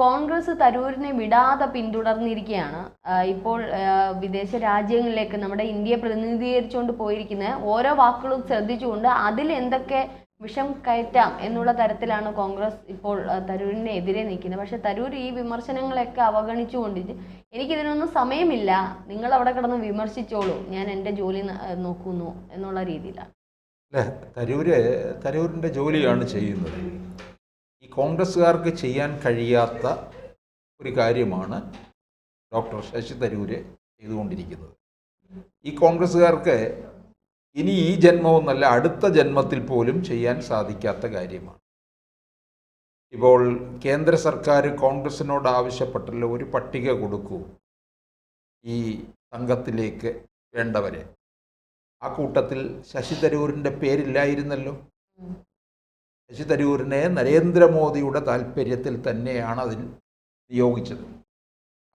കോൺഗ്രസ് തരൂരിനെ വിടാതെ പിന്തുടർന്നിരിക്കുകയാണ്. ഇപ്പോൾ വിദേശ രാജ്യങ്ങളിലേക്ക് നമ്മുടെ ഇന്ത്യയെ പ്രതിനിധീകരിച്ചുകൊണ്ട് പോയിരിക്കുന്ന ഓരോ വാക്കുകളും ശ്രദ്ധിച്ചുകൊണ്ട് അതിൽ എന്തൊക്കെ വിഷം കയറ്റാം എന്നുള്ള തരത്തിലാണ് കോൺഗ്രസ് ഇപ്പോൾ തരൂരിനെ എതിരെ നിൽക്കുന്നത്. പക്ഷെ തരൂർ ഈ വിമർശനങ്ങളൊക്കെ അവഗണിച്ചുകൊണ്ടിട്ട് എനിക്കിതിനൊന്നും സമയമില്ല, നിങ്ങൾ അവിടെ കിടന്ന് വിമർശിച്ചോളൂ, ഞാൻ എൻ്റെ ജോലി നോക്കുന്നു എന്നുള്ള രീതിയിലാണ്. തരൂരിൻ്റെ ജോലിയാണ് ചെയ്യുന്നത്. ഈ കോൺഗ്രസ്സുകാർക്ക് ചെയ്യാൻ കഴിയാത്ത ഒരു കാര്യമാണ് ഡോക്ടർ ശശി തരൂര് ചെയ്തുകൊണ്ടിരിക്കുന്നത്. ഈ കോൺഗ്രസ്സുകാർക്ക് ഇനി ഈ ജന്മമൊന്നല്ല, അടുത്ത ജന്മത്തിൽ പോലും ചെയ്യാൻ സാധിക്കാത്ത കാര്യമാണ്. ഇപ്പോൾ കേന്ദ്ര സർക്കാർ കോൺഗ്രസിനോട് ആവശ്യപ്പെട്ടല്ലോ, ഒരു പട്ടിക കൊടുക്കൂ ഈ സംഘത്തിലേക്ക് വേണ്ടവരെ. ആ കൂട്ടത്തിൽ ശശി തരൂരിൻ്റെ പേരില്ലായിരുന്നല്ലോ. ശശി തരൂരിനെ നരേന്ദ്രമോദിയുടെ താല്പര്യത്തിൽ തന്നെയാണ് അതിൽ നിയോഗിച്ചത്.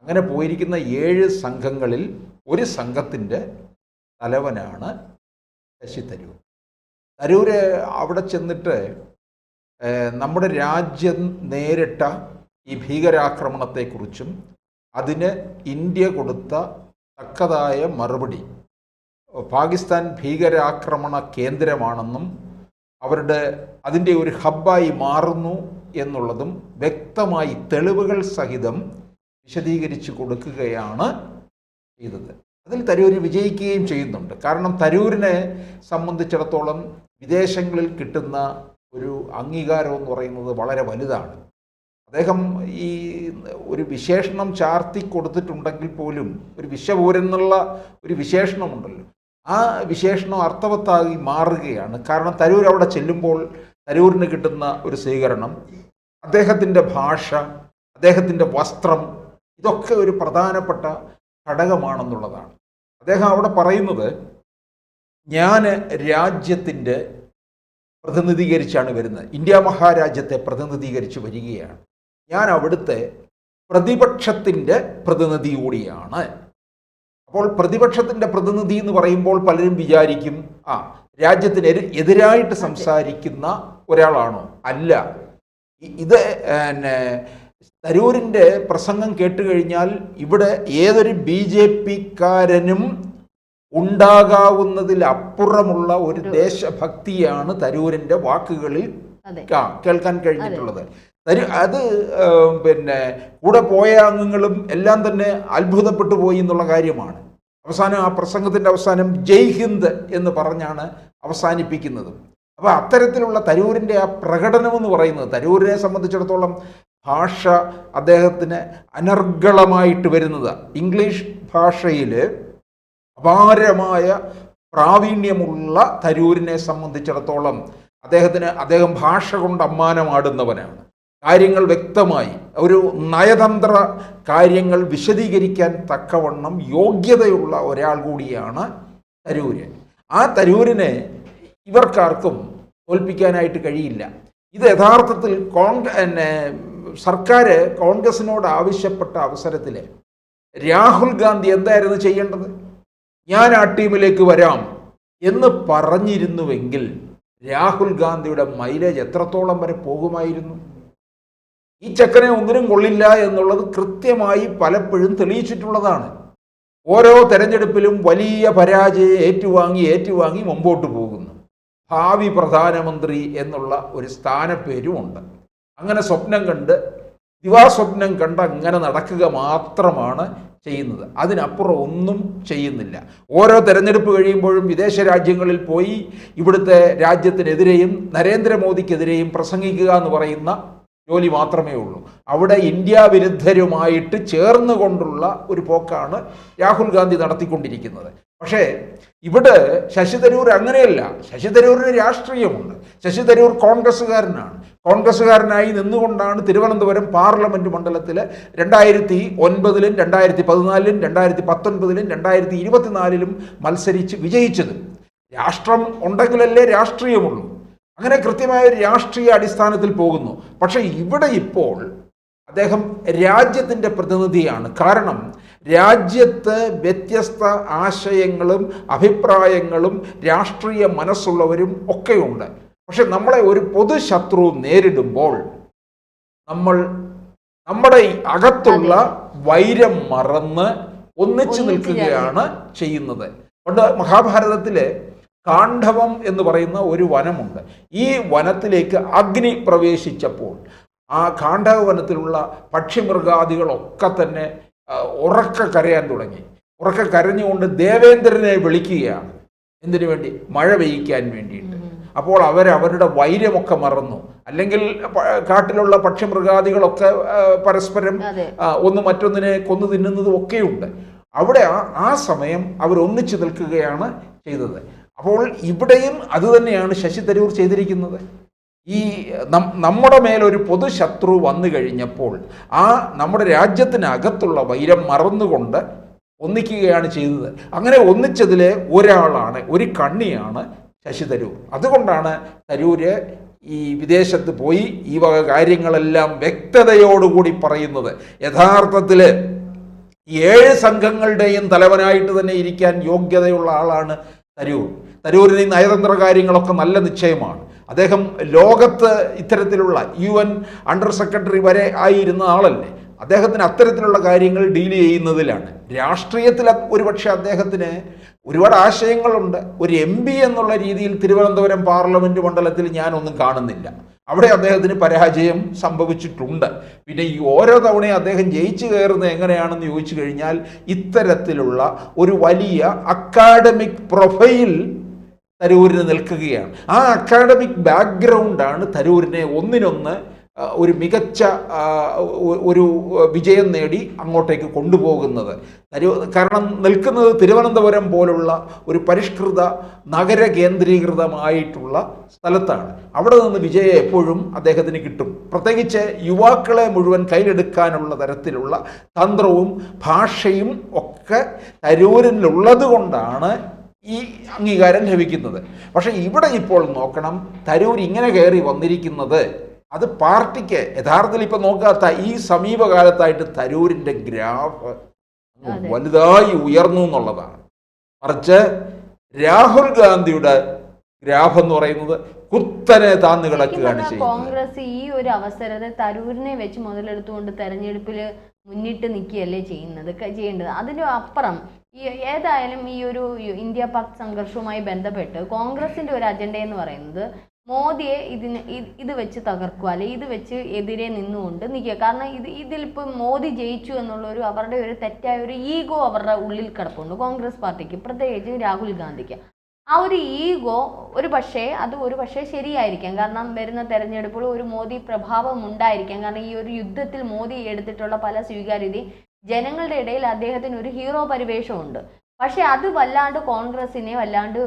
അങ്ങനെ പോയിരിക്കുന്ന 7 സംഘങ്ങളിൽ ഒരു സംഘത്തിൻ്റെ തലവനാണ് ശശി തരൂർ. തരൂര് അവിടെ ചെന്നിട്ട് നമ്മുടെ രാജ്യം നേരിട്ട ഈ ഭീകരാക്രമണത്തെക്കുറിച്ചും അതിന് ഇന്ത്യ കൊടുത്ത തക്കതായ മറുപടി, പാകിസ്ഥാൻ ഭീകരാക്രമണ കേന്ദ്രമാണെന്നും അതിൻ്റെ ഒരു ഹബ്ബായി മാറുന്നു എന്നുള്ളതും വ്യക്തമായി തെളിവുകൾ സഹിതം വിശദീകരിച്ചു കൊടുക്കുകയാണ് ചെയ്തത്. അതിൽ തരൂര് വിജയിക്കുകയും ചെയ്യുന്നുണ്ട്. കാരണം തരൂരിനെ സംബന്ധിച്ചിടത്തോളം വിദേശങ്ങളിൽ കിട്ടുന്ന ഒരു അംഗീകാരം എന്ന് പറയുന്നത് വളരെ വലുതാണ്. അദ്ദേഹം ഈ ഒരു വിശേഷണം ചാർത്തി കൊടുത്തിട്ടുണ്ടെങ്കിൽ പോലും ഒരു വിശ്വപൂരൻ എന്നുള്ള ഒരു വിശേഷണമുണ്ടല്ലോ, ആ വിശേഷണം അർത്ഥവത്തായി മാറുകയാണ്. കാരണം തരൂർ അവിടെ ചെല്ലുമ്പോൾ തരൂരിന് കിട്ടുന്ന ഒരു സ്വീകരണം, അദ്ദേഹത്തിൻ്റെ ഭാഷ, അദ്ദേഹത്തിൻ്റെ വസ്ത്രം, ഇതൊക്കെ ഒരു പ്രധാനപ്പെട്ട ഘടകമാണെന്നുള്ളതാണ്. അദ്ദേഹം അവിടെ പറയുന്നത്, ഞാൻ രാജ്യത്തിൻ്റെ പ്രതിനിധീകരിച്ചാണ് വരുന്നത്, ഇന്ത്യ മഹാരാജ്യത്തെ പ്രതിനിധീകരിച്ച് വരികയാണ്, ഞാൻ അവിടുത്തെ പ്രതിപക്ഷത്തിൻ്റെ പ്രതിനിധി കൂടിയാണ്. അപ്പോൾ പ്രതിപക്ഷത്തിൻ്റെ പ്രതിനിധി എന്ന് പറയുമ്പോൾ പലരും വിചാരിക്കും രാജ്യത്തിന് എതിരായിട്ട് സംസാരിക്കുന്ന ഒരാളാണോ? അല്ല. ഇത് തരൂരിൻ്റെ പ്രസംഗം കേട്ടുകഴിഞ്ഞാൽ ഇവിടെ ഏതൊരു BJP-ക്കാരനും ഉണ്ടാകാവുന്നതിലപ്പുറമുള്ള ഒരു ദേശഭക്തിയാണ് തരൂരിൻ്റെ വാക്കുകളിൽ കേൾക്കാൻ കഴിഞ്ഞിട്ടുള്ളത്. അത് കൂടെ പോയ അംഗങ്ങളും എല്ലാം തന്നെ അത്ഭുതപ്പെട്ടു പോയി എന്നുള്ള കാര്യമാണ്. അവസാനം ആ പ്രസംഗത്തിൻ്റെ അവസാനം ജയ് ഹിന്ദ് എന്ന് പറഞ്ഞാണ് അവസാനിപ്പിക്കുന്നത്. അപ്പോൾ അത്തരത്തിലുള്ള തരൂരിൻ്റെ ആ പ്രകടനമെന്ന് പറയുന്നത്, തരൂരിനെ സംബന്ധിച്ചിടത്തോളം ഭാഷ അദ്ദേഹത്തിന് അനർഗളമായിട്ട് വരുന്നത്, ഇംഗ്ലീഷ് ഭാഷയിൽ അപാരമായ പ്രാവീണ്യമുള്ള തരൂരിനെ സംബന്ധിച്ചിടത്തോളം അദ്ദേഹം ഭാഷ കൊണ്ട് അമ്മാനമാടുന്നവനാണ്. കാര്യങ്ങൾ വ്യക്തമായി ഒരു നയതന്ത്ര കാര്യങ്ങൾ വിശദീകരിക്കാൻ തക്കവണ്ണം യോഗ്യതയുള്ള ഒരാൾ കൂടിയാണ് തരൂര്. ആ തരൂരിനെ ഇവർക്കാർക്കും തോൽപ്പിക്കാനായിട്ട് കഴിയില്ല. ഇത് യഥാർത്ഥത്തിൽ സർക്കാർ കോൺഗ്രസിനോട് ആവശ്യപ്പെട്ട അവസരത്തിൽ രാഹുൽ ഗാന്ധി എന്തായിരുന്നു ചെയ്യേണ്ടത്? ഞാൻ ആ ടീമിലേക്ക് വരാം എന്ന് പറഞ്ഞിരുന്നുവെങ്കിൽ രാഹുൽ ഗാന്ധിയുടെ മൈലേജ് എത്രത്തോളം വരെ പോകുമായിരുന്നു? ഈ ചക്കനെ ഒന്നിനും കൊള്ളില്ല എന്നുള്ളത് കൃത്യമായി പലപ്പോഴും തെളിയിച്ചിട്ടുള്ളതാണ്. ഓരോ തെരഞ്ഞെടുപ്പിലും വലിയ പരാജയം ഏറ്റുവാങ്ങി മുമ്പോട്ട് പോകുന്നു. ഭാവി പ്രധാനമന്ത്രി എന്നുള്ള ഒരു സ്ഥാനപ്പേരുമുണ്ട്. അങ്ങനെ ദിവാസ്വപ്നം കണ്ട് അങ്ങനെ നടക്കുക മാത്രമാണ് ചെയ്യുന്നത്. അതിനപ്പുറം ഒന്നും ചെയ്യുന്നില്ല. ഓരോ തെരഞ്ഞെടുപ്പ് കഴിയുമ്പോഴും വിദേശ രാജ്യങ്ങളിൽ പോയി ഇവിടുത്തെ രാജ്യത്തിനെതിരെയും നരേന്ദ്രമോദിക്കെതിരെയും പ്രസംഗിക്കുക എന്ന് പറയുന്ന ജോലി മാത്രമേ ഉള്ളൂ. അവിടെ ഇന്ത്യ വിരുദ്ധരുമായിട്ട് ചേർന്നുകൊണ്ടുള്ള ഒരു പോക്കാണ് രാഹുൽ ഗാന്ധി നടത്തിക്കൊണ്ടിരിക്കുന്നത്. പക്ഷേ ഇവിടെ ശശി തരൂർ അങ്ങനെയല്ല. ശശി തരൂരിന് രാഷ്ട്രീയമുണ്ട്. ശശി തരൂർ കോൺഗ്രസ്സുകാരനായി നിന്നുകൊണ്ടാണ് തിരുവനന്തപുരം പാർലമെന്റ് മണ്ഡലത്തിൽ 2009-ലും 2014-ലും 2019-ലും 2024-ലും മത്സരിച്ച് വിജയിച്ചത്. രാഷ്ട്രം ഉണ്ടെങ്കിലല്ലേ രാഷ്ട്രീയമുള്ളൂ. അങ്ങനെ കൃത്യമായ ഒരു രാഷ്ട്രീയ അടിസ്ഥാനത്തിൽ പോകുന്നു. പക്ഷേ ഇവിടെ ഇപ്പോൾ അദ്ദേഹം രാജ്യത്തിൻ്റെ പ്രതിനിധിയാണ്. കാരണം രാജ്യത്ത് വ്യത്യസ്ത ആശയങ്ങളും അഭിപ്രായങ്ങളും രാഷ്ട്രീയ മനസ്സുള്ളവരും ഒക്കെയുണ്ട്. പക്ഷെ നമ്മളെ ഒരു പൊതുശത്രു നേരിടുമ്പോൾ നമ്മൾ നമ്മുടെ ഈ അകത്തുള്ള വൈരം മറന്ന് ഒന്നിച്ചു നിൽക്കുകയാണ് ചെയ്യുന്നത്. പണ്ട് മഹാഭാരതത്തിലെ കാണ്ഡവം എന്ന് പറയുന്ന ഒരു വനമുണ്ട്. ഈ വനത്തിലേക്ക് അഗ്നി പ്രവേശിച്ചപ്പോൾ ആ കാണ്ഡവ വനത്തിലുള്ള പക്ഷിമൃഗാദികളൊക്കെ തന്നെ ഉറക്കെ കരയാൻ തുടങ്ങി. ഉറക്കെ കരഞ്ഞുകൊണ്ട് ദേവേന്ദ്രനെ വിളിക്കുകയാണ്. എന്തിനു വേണ്ടി? മഴ പെയ്യിക്കാൻ വേണ്ടിയിട്ട്. അപ്പോൾ അവരുടെ വൈര്യമൊക്കെ മറന്നു. അല്ലെങ്കിൽ കാട്ടിലുള്ള പക്ഷിമൃഗാദികളൊക്കെ പരസ്പരം ഒന്ന് മറ്റൊന്നിനെ കൊന്നു തിന്നുന്നതും ഒക്കെയുണ്ട്. അവിടെ ആ സമയം അവർ ഒന്നിച്ചു നിൽക്കുകയാണ് ചെയ്തത്. അപ്പോൾ ഇവിടെയും അതുതന്നെയാണ് ശശി തരൂർ ചെയ്തിരിക്കുന്നത്. ഈ നമ്മുടെ മേലൊരു പൊതുശത്രു വന്നു കഴിഞ്ഞപ്പോൾ നമ്മുടെ രാജ്യത്തിനകത്തുള്ള വൈരം മറന്നുകൊണ്ട് ഒന്നിക്കുകയാണ് ചെയ്തത്. അങ്ങനെ ഒന്നിച്ചതിലെ ഒരാളാണ്, ഒരു കണ്ണിയാണ് ശശി തരൂർ. അതുകൊണ്ടാണ് തരൂര് ഈ വിദേശത്ത് പോയി ഈ വക കാര്യങ്ങളെല്ലാം വ്യക്തതയോടുകൂടി പറയുന്നത്. യഥാർത്ഥത്തിൽ 7 സംഘങ്ങളുടെയും തലവനായിട്ട് തന്നെ ഇരിക്കാൻ യോഗ്യതയുള്ള ആളാണ് തരൂർ. തരൂരിന് ഈ നയതന്ത്ര കാര്യങ്ങളൊക്കെ നല്ല നിശ്ചയമാണ്. അദ്ദേഹം ലോകത്ത് ഇത്തരത്തിലുള്ള UN അണ്ടർ സെക്രട്ടറി വരെ ആയിരുന്ന ആളല്ലേ. അദ്ദേഹത്തിന് അത്തരത്തിലുള്ള കാര്യങ്ങൾ ഡീൽ ചെയ്യുന്നതിലാണ്. രാഷ്ട്രീയത്തിൽ ഒരുപക്ഷെ അദ്ദേഹത്തിന് ഒരുപാട് ആശയങ്ങളുണ്ട്. ഒരു MP എന്നുള്ള രീതിയിൽ തിരുവനന്തപുരം പാർലമെൻറ്റ് മണ്ഡലത്തിൽ ഞാനൊന്നും കാണുന്നില്ല. അവിടെ അദ്ദേഹത്തിന് പരാജയം സംഭവിച്ചിട്ടുണ്ട്. പിന്നെ ഈ ഓരോ തവണയും അദ്ദേഹം ജയിച്ചു കയറുന്നത് എങ്ങനെയാണെന്ന് ചോദിച്ചു കഴിഞ്ഞാൽ ഇത്തരത്തിലുള്ള ഒരു വലിയ അക്കാഡമിക് പ്രൊഫൈൽ തരൂരിന് നിൽക്കുകയാണ്. ആ അക്കാഡമിക് ബാക്ക്ഗ്രൗണ്ടാണ് തരൂരിനെ ഒന്നിനൊന്ന് ഒരു മികച്ച ഒരു വിജയം നേടി അങ്ങോട്ടേക്ക് കൊണ്ടുപോകുന്നത്. കാരണം നിൽക്കുന്നത് തിരുവനന്തപുരം പോലുള്ള ഒരു പരിഷ്കൃത നഗര കേന്ദ്രീകൃതമായിട്ടുള്ള സ്ഥലത്താണ്. അവിടെ നിന്ന് വിജയം എപ്പോഴും അദ്ദേഹത്തിന് കിട്ടും. പ്രത്യേകിച്ച് യുവാക്കളെ മുഴുവൻ കയ്യിലെടുക്കാനുള്ള തരത്തിലുള്ള തന്ത്രവും ഭാഷയും ഒക്കെ തരൂരിനുള്ളത് കൊണ്ടാണ് ഈ അംഗീകാരം ലഭിക്കുന്നത്. പക്ഷേ ഇവിടെ ഇപ്പോൾ നോക്കണം, തരൂർ ഇങ്ങനെ കയറി വന്നിരിക്കുന്നത് അത് പാർട്ടിക്ക് യഥാർത്ഥത്തിൽ ഇപ്പം നോക്കാത്ത ഈ സമീപകാലത്തായിട്ട് തരൂരിൻ്റെ ഗ്രാഫ് വലുതായി ഉയർന്നു എന്നുള്ളതാണ്. മറിച്ച് രാഹുൽ ഗാന്ധിയുടെ ഗ്രാഫ് എന്ന് പറയുന്നത് കുത്തനെ താന്നു കിടക്കുകയാണ് ചെയ്യുന്നത്. കോൺഗ്രസ് ഈ ഒരു അവസരത്തെ തരൂരിനെ വെച്ച് മുതലെടുത്തുകൊണ്ട് തെരഞ്ഞെടുപ്പിൽ മുന്നിട്ട് നിൽക്കുകയല്ലേ ചെയ്യേണ്ടത്. അതിന് അപ്പുറം ഏതായാലും ഈ ഒരു ഇന്ത്യ പാക് സംഘർഷവുമായി ബന്ധപ്പെട്ട് കോൺഗ്രസിന്റെ ഒരു അജണ്ട എന്ന് പറയുന്നത് മോദിയെ ഇത് വെച്ച് തകർക്കുക, അല്ലെങ്കിൽ ഇത് വെച്ച് എതിരെ നിന്നുകൊണ്ട് നിൽക്കുക. കാരണം ഇതിലിപ്പോൾ മോദി ജയിച്ചു എന്നുള്ളൊരു അവരുടെ ഒരു തെറ്റായ ഒരു ഈഗോ അവരുടെ ഉള്ളിൽ കിടപ്പുണ്ട് കോൺഗ്രസ് പാർട്ടിക്ക്, പ്രത്യേകിച്ച് രാഹുൽ ഗാന്ധിക്ക്. ആ ഒരു ഈഗോ ഒരു പക്ഷേ ശരിയായിരിക്കാം. കാരണം വരുന്ന തെരഞ്ഞെടുപ്പിൽ ഒരു മോദി പ്രഭാവം ഉണ്ടായിരിക്കാം. കാരണം ഈ ഒരു യുദ്ധത്തിൽ മോദി എടുത്തിട്ടുള്ള പല സ്വീകാര്യതയും ജനങ്ങളുടെ ഇടയിൽ അദ്ദേഹത്തിന് ഒരു ഹീറോ പരിവേഷമുണ്ട്. പക്ഷെ അത് വല്ലാണ്ട് കോൺഗ്രസിനെ വല്ലാണ്ട്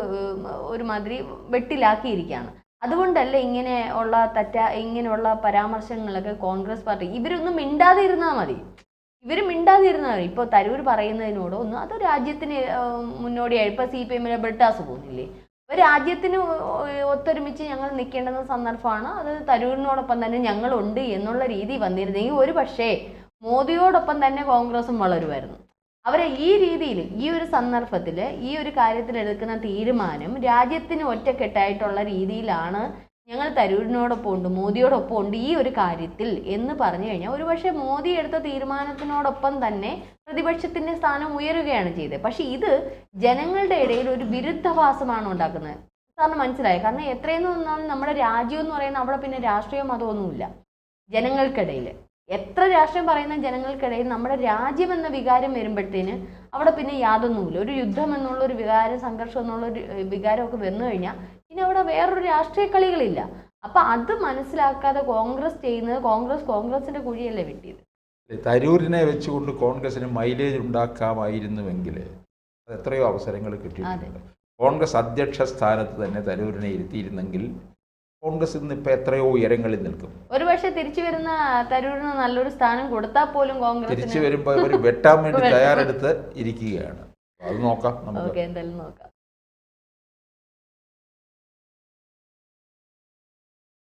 ഒരുമാതിരി വെട്ടിലാക്കിയിരിക്കുകയാണ്. അതുകൊണ്ടല്ല ഇങ്ങനെയുള്ള പരാമർശങ്ങളൊക്കെ കോൺഗ്രസ് പാർട്ടി ഇവരൊന്നും മിണ്ടാതിരുന്നാൽ മതി. ഇപ്പോൾ തരൂർ പറയുന്നതിനോട് ഒന്നും അത് രാജ്യത്തിന് മുന്നോടിയായി. ഇപ്പോൾ CPM ബ്രിട്ടാസ് പോകുന്നില്ലേ, ഒരു രാജ്യത്തിന് ഒത്തൊരുമിച്ച് ഞങ്ങൾ നിൽക്കേണ്ടുന്ന സന്ദർഭമാണ്. അത് തരൂരിനോടൊപ്പം തന്നെ ഞങ്ങളുണ്ട് എന്നുള്ള രീതി വന്നിരുന്നെങ്കിൽ ഒരു പക്ഷേ മോദിയോടൊപ്പം തന്നെ കോൺഗ്രസും വളരുമായിരുന്നു. അവരെ ഈ രീതിയിൽ ഈ ഒരു സന്ദർഭത്തിൽ ഈ ഒരു കാര്യത്തിൽ എടുക്കുന്ന തീരുമാനം രാജ്യത്തിന് ഒറ്റക്കെട്ടായിട്ടുള്ള രീതിയിലാണ്. ഞങ്ങൾ തരൂരിനോടൊപ്പം ഉണ്ട്, മോദിയോടൊപ്പം ഉണ്ട് ഈ ഒരു കാര്യത്തിൽ എന്ന് പറഞ്ഞു കഴിഞ്ഞാൽ ഒരുപക്ഷെ മോദി എടുത്ത തീരുമാനത്തിനോടൊപ്പം തന്നെ പ്രതിപക്ഷത്തിന്റെ സ്ഥാനം ഉയരുകയാണ് ചെയ്തത്. പക്ഷെ ഇത് ജനങ്ങളുടെ ഇടയിൽ ഒരു വിരുദ്ധവാസമാണ് ഉണ്ടാക്കുന്നത്. സാറിന് മനസ്സിലായി? കാരണം എത്രയെന്ന് പറഞ്ഞാൽ നമ്മുടെ രാജ്യം എന്ന് പറയുന്നത് അവിടെ പിന്നെ രാഷ്ട്രീയം അതൊന്നുമില്ല. ജനങ്ങൾക്കിടയിൽ എത്ര രാഷ്ട്രീയം പറയുന്ന ജനങ്ങൾക്കിടയിൽ നമ്മുടെ രാജ്യം എന്ന വികാരം വരുമ്പോഴത്തേന് അവിടെ പിന്നെ യാതൊന്നുമില്ല. ഒരു യുദ്ധം എന്നുള്ള ഒരു വികാരം, സംഘർഷം എന്നുള്ളൊരു വികാരമൊക്കെ വന്നു കഴിഞ്ഞാൽ പിന്നെ അവിടെ വേറൊരു രാഷ്ട്രീയ കളികളില്ല. അപ്പം അത് മനസ്സിലാക്കാതെ കോൺഗ്രസ് ചെയ്യുന്നത് കോൺഗ്രസിന്റെ കുഴിയല്ലേ വെട്ടിയത്. തരൂരിനെ വെച്ചുകൊണ്ട് കോൺഗ്രസിന് മൈലേജ് ഉണ്ടാക്കാമായിരുന്നുവെങ്കിൽ അത് എത്രയോ അവസരങ്ങൾ കിട്ടിയിട്ടുണ്ട്. കോൺഗ്രസ് അധ്യക്ഷ സ്ഥാനത്ത് തന്നെ തരൂരിനെ ഇരുത്തിയിരുന്നെങ്കിൽ കോൺഗ്രസ് ഇന്ന് ഇപ്പൊ എത്രയോ ഉയരങ്ങളിൽ നിൽക്കും. ഒരുപക്ഷെ തിരിച്ചു വരുന്ന തരൂരിന് നല്ലൊരു സ്ഥാനം കൊടുത്താൽ പോലും കോൺഗ്രസ് തിരിച്ചു വരുമ്പോൾ അവർ വെട്ടാൻ വേണ്ടി തയ്യാറെടുത്ത് ഇരിക്കുകയാണ്. അത് നോക്കാം നമുക്ക്. എന്തായാലും നോക്കാം.